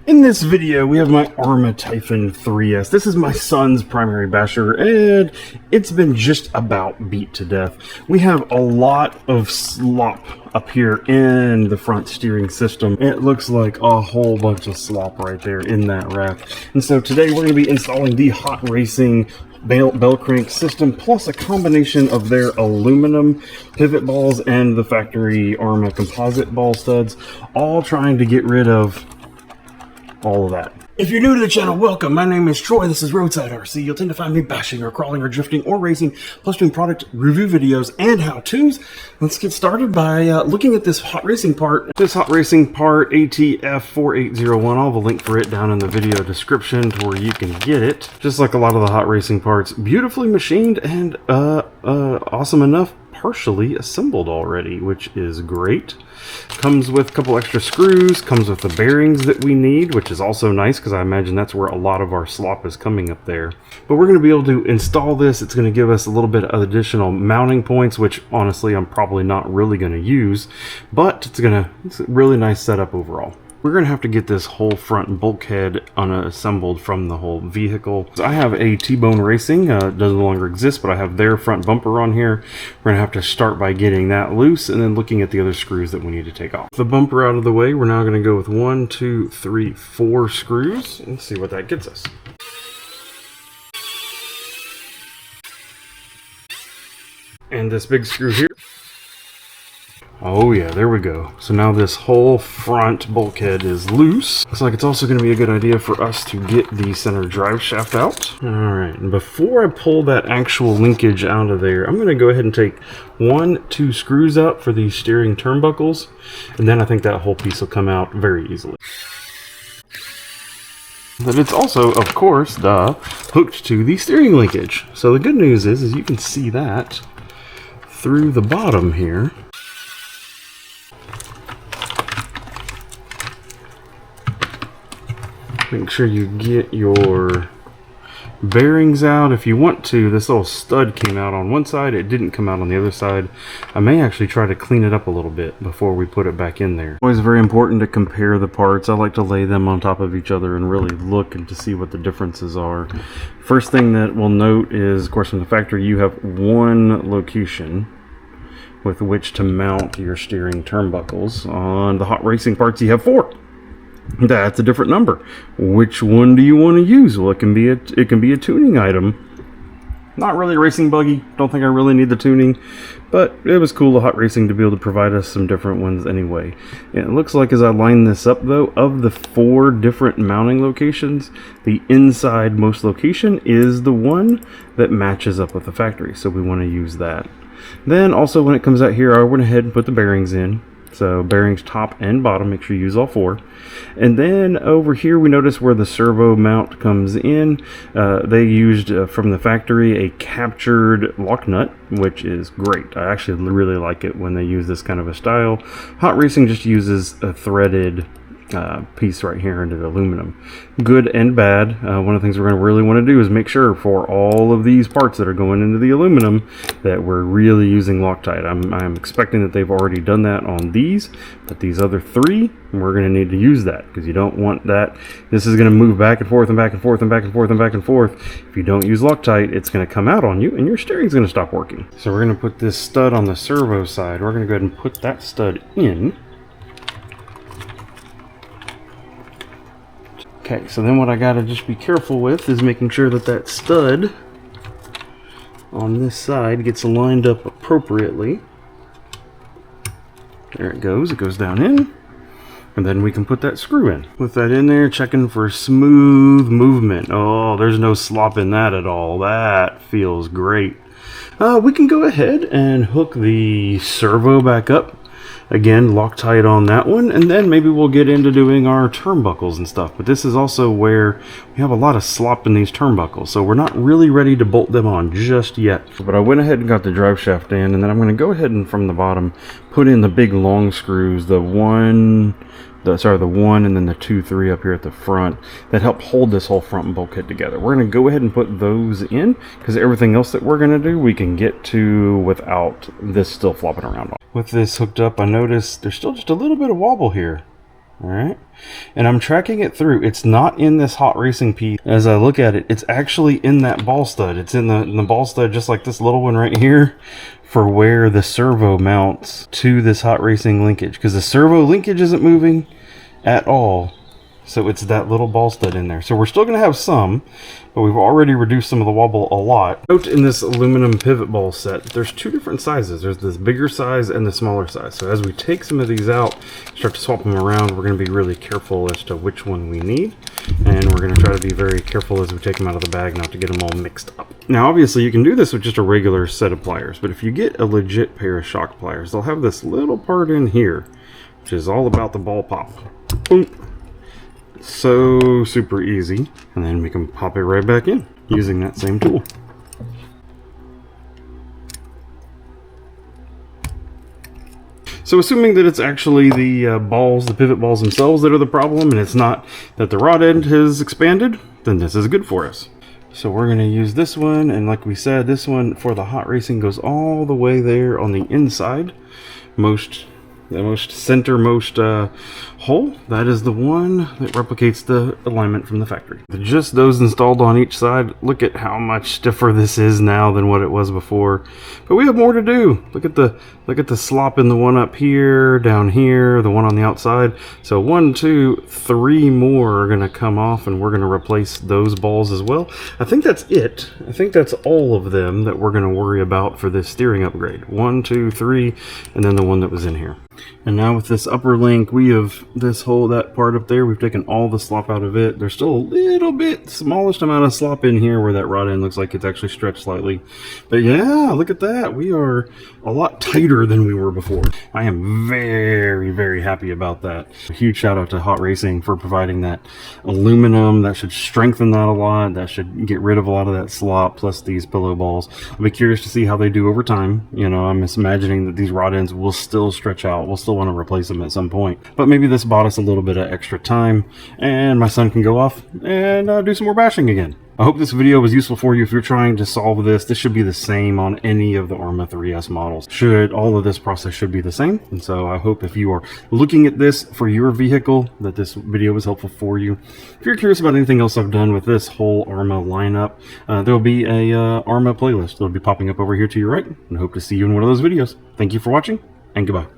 In this video, we have my Arrma Typhon 3S. This is my son's primary basher, and it's been just about beat to death. We have a lot of slop up here in the front steering system. It looks like a whole bunch of slop right there in that rack. And so today we're going to be installing the Hot Racing bell crank system, plus a combination of their aluminum pivot balls and the factory Arrma composite ball studs, all trying to get rid of all of that. If you're new to the channel, welcome. My name is Troy. This is RoadsideRC. You'll tend to find me bashing or crawling or drifting or racing, plus doing product review videos and how-tos. Let's get started by looking at this hot racing part. This hot racing part, ATF4801. I'll have a link for it down in the video description to where you can get it. Just like a lot of the hot racing parts, beautifully machined and awesome enough, partially assembled already, which is great. Comes with a couple extra screws, comes with the bearings that we need, which is also nice because I imagine that's where a lot of our slop is coming up there. But we're going to be able to install this. It's going to give us a little bit of additional mounting points, which honestly I'm probably not really going to use, but it's a really nice setup overall. We're going to have to get this whole front bulkhead unassembled from the whole vehicle. So I have a T-Bone Racing, it doesn't no longer exist, but I have their front bumper on here. We're going to have to start by getting that loose and then looking at the other screws that we need to take off. The bumper out of the way, we're now going to go with 1, 2, 3, 4 screws and see what that gets us. And this big screw here. Oh yeah, there we go. So now this whole front bulkhead is loose. Looks like it's also going to be a good idea for us to get the center drive shaft out. Alright, and before I pull that actual linkage out of there, I'm going to go ahead and take 1, 2 screws out for these steering turnbuckles, and then I think that whole piece will come out very easily. But it's also, of course, hooked to the steering linkage. So the good news is you can see that through the bottom here. Make sure you get your bearings out if you want to. This little stud came out on one side, it didn't come out on the other side. I may actually try to clean it up a little bit before we put it back in there. Always very important to compare the parts. I like to lay them on top of each other and really look and to see what the differences are. First thing that we'll note is, of course, from the factory you have one location with which to mount your steering turnbuckles. On the hot racing parts you have 4. That's a different number. Which one do you want to use? Well, it can be a tuning item. Not really a racing buggy. Don't think I really need the tuning, but it was cool to Hot Racing to be able to provide us some different ones anyway. And it looks like as I line this up though, of the 4 different mounting locations, the inside most location is the one that matches up with the factory, so we want to use that. Then also when it comes out here, I went ahead and put the bearings in. So bearings top and bottom, make sure you use all 4. And then over here we notice where the servo mount comes in. They used from the factory a captured lock nut, which is great. I actually really like it when they use this kind of a style. Hot Racing just uses a threaded piece right here into the aluminum. Good and bad. One of the things we're going to really want to do is make sure for all of these parts that are going into the aluminum that we're really using Loctite. I'm expecting that they've already done that on these, but these other 3 we're going to need to use that because you don't want that. This is going to move back and forth and back and forth and back and forth and back and forth. If you don't use Loctite, it's going to come out on you and your steering's going to stop working. So we're going to put this stud on the servo side. We're going to go ahead and put that stud in. Okay, so then what I gotta just be careful with is making sure that that stud on this side gets lined up appropriately. There it goes down in, and then we can put that screw in. Put that in there, checking for smooth movement. Oh, there's no slop in that at all. That feels great. We can go ahead and hook the servo back up. Again, Loctite on that one, and then maybe we'll get into doing our turnbuckles and stuff. But this is also where we have a lot of slop in these turnbuckles, so we're not really ready to bolt them on just yet. But I went ahead and got the drive shaft in, and then I'm going to go ahead and from the bottom put in the big long screws, the 1 and then the 2, 3 up here at the front that help hold this whole front bulkhead together. We're going to go ahead and put those in because everything else that we're going to do we can get to without this still flopping around. With this hooked up, I noticed there's still just a little bit of wobble here. Alright, and I'm tracking it through. It's not in this hot racing piece. As I look at it, it's actually in that ball stud. It's in the ball stud, just like this little one right here, for where the servo mounts to this hot racing linkage, because the servo linkage isn't moving at all. So it's that little ball stud in there. So we're still going to have some, but we've already reduced some of the wobble a lot. Note in this aluminum pivot ball set, there's two different sizes. There's this bigger size and the smaller size. So as we take some of these out, start to swap them around, we're going to be really careful as to which one we need. And we're going to try to be very careful as we take them out of the bag not to get them all mixed up. Now obviously you can do this with just a regular set of pliers, but if you get a legit pair of shock pliers, they'll have this little part in here, which is all about the ball pop. Boom. So super easy, and then we can pop it right back in using that same tool. So assuming that it's actually the balls, the pivot balls themselves that are the problem, and it's not that the rod end has expanded, then this is good for us. So we're going to use this one, and like we said, this one for the hot racing goes all the way there on the inside, the most centermost hole. That is the one that replicates the alignment from the factory. Just those installed on each side. Look at how much stiffer this is now than what it was before. But we have more to do. Look at the slop in the one up here, down here, the one on the outside. So 1, 2, 3 more are going to come off, and we're going to replace those balls as well. I think that's it. I think that's all of them that we're going to worry about for this steering upgrade. 1, 2, 3, and then the one that was in here. And now with this upper link, we have that part up there, we've taken all the slop out of it. There's still a little bit, smallest amount of slop in here where that rod end looks like it's actually stretched slightly. But yeah, look at that. We are a lot tighter than we were before. I am very, very happy about that. A huge shout out to Hot Racing for providing that aluminum. That should strengthen that a lot. That should get rid of a lot of that slop, plus these pillow balls. I'll be curious to see how they do over time. You know, I'm just imagining that these rod ends will still stretch out. We'll still want to replace them at some point. But maybe this bought us a little bit of extra time, and my son can go off and do some more bashing again. I hope this video was useful for you if you're trying to solve this. This should be the same on any of the Arrma 3S models. All of this process should be the same. And so I hope if you are looking at this for your vehicle, that this video was helpful for you. If you're curious about anything else I've done with this whole Arrma lineup, there'll be a Arrma playlist that'll be popping up over here to your right. And I hope to see you in one of those videos. Thank you for watching, and goodbye.